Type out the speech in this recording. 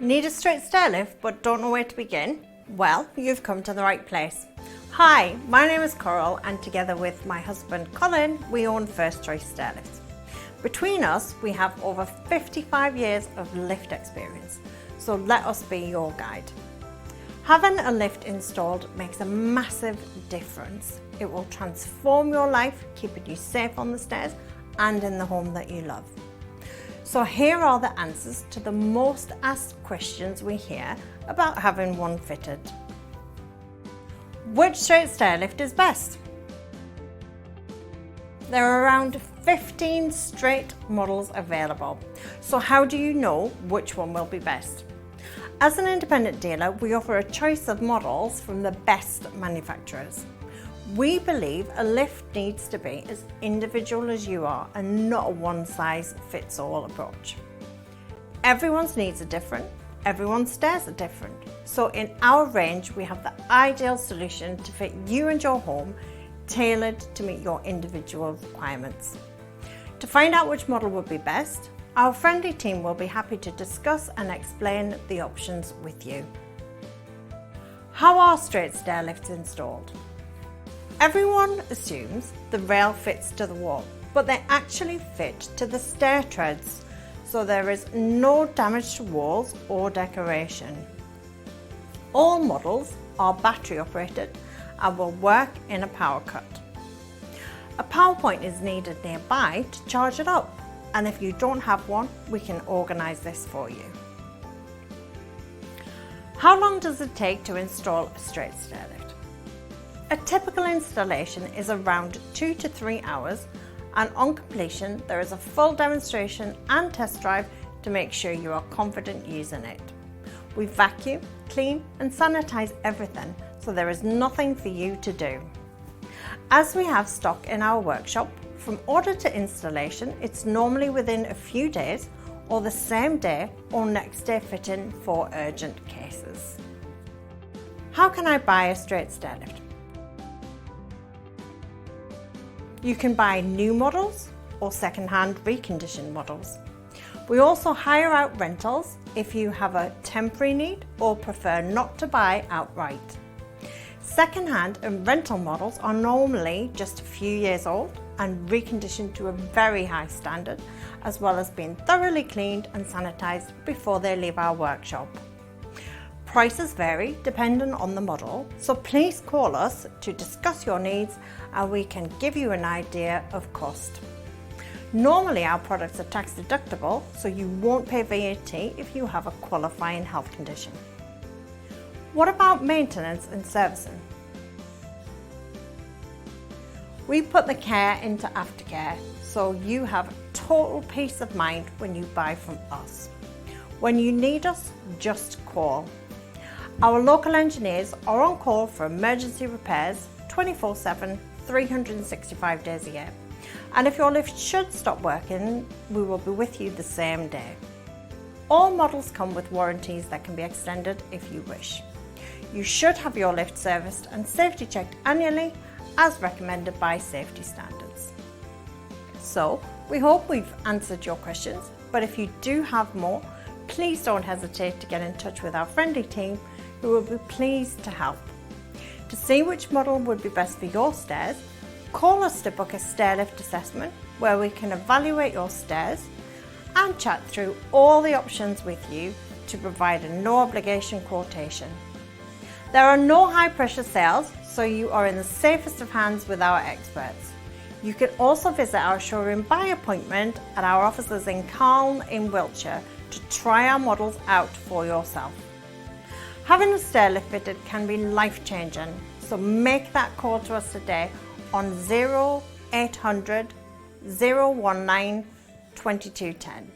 Need a straight stairlift but don't know where to begin? Well, you've come to the right place. Hi, my name is Coral and together with my husband Colin, we own First Choice Stairlifts. Between us, we have over 55 years of lift experience, so let us be your guide. Having a lift installed makes a massive difference. It will transform your life, keeping you safe on the stairs and in the home that you love. So here are the answers to the most asked questions we hear about having one fitted. Which straight stairlift is best? There are around 15 straight models available. So how do you know which one will be best? As an independent dealer, we offer a choice of models from the best manufacturers. We believe a lift needs to be as individual as you are and not a one-size-fits-all approach. Everyone's needs are different, everyone's stairs are different. So in our range, we have the ideal solution to fit you and your home, tailored to meet your individual requirements. To find out which model would be best, our friendly team will be happy to discuss and explain the options with you. How are straight stairlifts installed? Everyone assumes the rail fits to the wall, but they actually fit to the stair treads, so there is no damage to walls or decoration. All models are battery operated and will work in a power cut. A power point is needed nearby to charge it up, and if you don't have one, we can organise this for you. How long does it take to install a straight stairlift? A typical installation is around 2 to 3 hours, and on completion there is a full demonstration and test drive to make sure you are confident using it. We vacuum, clean and sanitize everything, so there is nothing for you to do. As we have stock in our workshop, from order to installation it's normally within a few days or the same day or next day fitting for urgent cases. How can I buy a straight stairlift? You can buy new models or second-hand reconditioned models. We also hire out rentals if you have a temporary need or prefer not to buy outright. Second-hand and rental models are normally just a few years old and reconditioned to a very high standard, as well as being thoroughly cleaned and sanitized before they leave our workshop. Prices vary depending on the model, so please call us to discuss your needs and we can give you an idea of cost. Normally our products are tax deductible, so you won't pay VAT if you have a qualifying health condition. What about maintenance and servicing? We put the care into aftercare, so you have total peace of mind when you buy from us. When you need us, just call. Our local engineers are on call for emergency repairs 24/7, 365 days a year. And if your lift should stop working, we will be with you the same day. All models come with warranties that can be extended if you wish. You should have your lift serviced and safety checked annually as recommended by safety standards. So, we hope we've answered your questions, but if you do have more, please don't hesitate to get in touch with our friendly team who will be pleased to help. To see which model would be best for your stairs, call us to book a stairlift assessment where we can evaluate your stairs and chat through all the options with you to provide a no obligation quotation. There are no high pressure sales, so you are in the safest of hands with our experts. You can also visit our showroom by appointment at our offices in Colin in Wiltshire to try our models out for yourself. Having a stairlift fitted can be life-changing, so make that call to us today on 0800 019 2210.